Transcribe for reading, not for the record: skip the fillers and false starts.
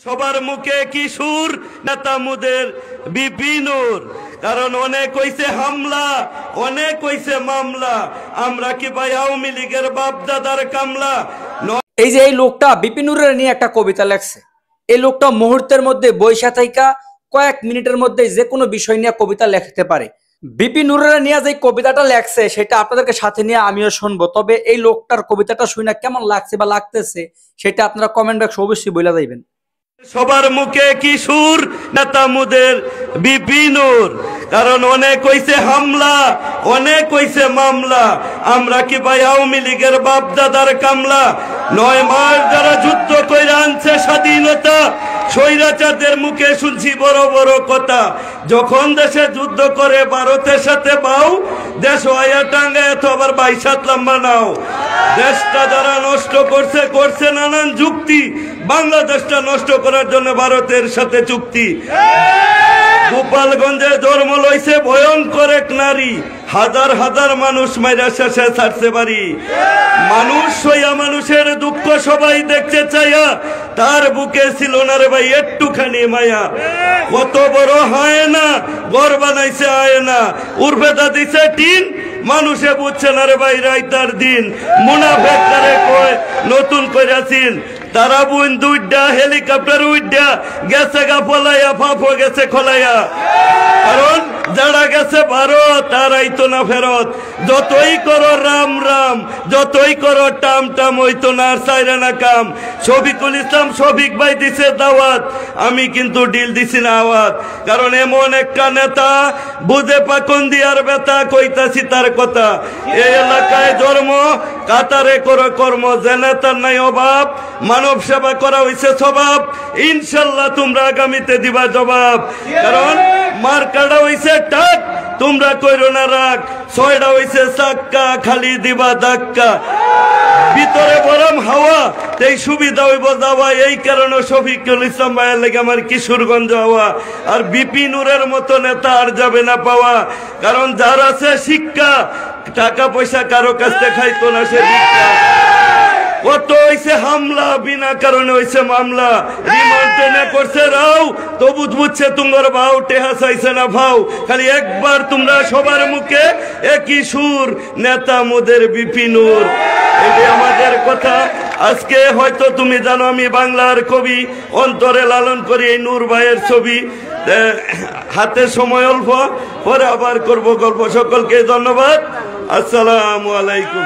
সবার মুখে কি সুর নেতা মুদের বিপিনুর, কারণ অনেক হইছে হামলা, অনেক হইছে মামলা, আমরা কি ভাই আওয়ামী লীগের বাপ দাদার কামলা? এই যে এই লোকটা বিপিনুরের নিয়ে একটা কবিতা লেখছে। এই লোকটা মুহূর্তের মধ্যে বৈশা থাইকা কয়েক মিনিটের মধ্যে যে কোনো বিষয় নিয়ে কবিতা লিখতে পারে। বিপিনুরের নিয়ে যে কবিতাটা লেখছে সেটা আপনাদেরকে সাথে নিয়ে আমিও শুনবো, তবে এই লোকটার কবিতাটা শুনে কেমন লাগছে বা লাগতেছে সেটা আপনারা কমেন্ট বক্সে অবশ্যই বলে যাইবেন। সবার মুখে কি সুর নেতা মুদের বিপিনুর, কারণ অনেক হইছে হামলা, অনেক হইছে মামলা, আমরা কি ভাই আওয়ামী লীগের বাপ দাদার কামলা? 9 মাস যারা যুদ্ধ কইরা আনছে স্বাধীনতা, স্বৈরাচারদের মুখে শুনছি বড় বড় কথা। যখন দেশে যুদ্ধ করে ভারতের সাথে বাউ, দেশ আয়া টাঙ্গা এত আবার 22 লম্বা নাও। দেশটা যারা নষ্ট করছে করছে নানান যুক্তি, বাংলাদেশটা নষ্ট করার জন্য ভারতের সাথে চুক্তি। গোপালগঞ্জে জন্ম লইছে ভয়ঙ্কর এক নারী, হাজার হাজার মানুষ মাইরা শেষে ছাড়ছে বাড়ি। মানুষ হইয়া মানুষের দুঃখ সবাই দেখতে চাইয়া, তার বুকে ছিল না রে ভাই একটুখানি মায়া। কত বড় হয় না ঘর বানাইছে আয় না, উর্ফেদা দিছে টিন, মানুষে বুঝছে না রে ভাই রাইতার দিন। মুনাফেক করে কয় নতুন কইরাছিন, তারা বুন দুইটা হেলিকপ্টার উইডা গেছে গা ফলাইয়া, ফাফ গেছে খলাইয়া। কারণ যারা গেছে ভারত তারাই তো না ফেরত। যতই করো রাম রাম, যতই করো টাম টাম, হইতো না আর চাইরা না কাম। শফিকুল ইসলাম শফিক ভাই দিছে দাওয়াত, আমি কিন্তু ডিল দিছি না আওয়াজ। কারণ এমন একটা নেতা বুঝে পাকন দিয়ার বেতা, কইতাছি তার কথা। এই এলাকায় জন্ম, কাতারে করো কর্ম, যে নেতার নাই অভাব, মানব সেবা করা হইছে স্বভাব। ইনশাল্লাহ তোমরা আগামীতে দিবা জবাব, কারণ মার্কাটা হইছে টাক, তোমরা কইরো না রাগ। 6টা হইছে চাক্কা, খালি দিবা ধাক্কা। ভিতরে গরম হাওয়া, এই সুবিধা হইব যাওয়া। এই কারণে শফিকুল ইসলাম ভাইয়ের লেগে আমার কিশোরগঞ্জ হওয়া। আর বিপিনুরের মতো নেতা আর যাবে না পাওয়া, কারণ যার আছে শিক্ষা, টাকা পয়সা কারো কাছ থেকে খাইতো না সে ভিক্ষা। কত হইছে হামলা, বিনা কারণে হইছে মামলা। রিমান্ডে করছে রাও, তবু বুঝছে তোমার ভাও, টেহা চাইছে না ভাও। খালি একবার তোমরা সবার মুখে একই সুর, নেতা মোদের বিপিনুর। এটি আমাদের কথা। আজকে হয়তো তুমি জানো আমি বাংলার কবি, অন্তরে লালন করি এই নূর ভাইয়ের ছবি। হাতে সময় অল্প, পরে আবার করব গল্প। সকলকে ধন্যবাদ। আসসালামু আলাইকুম।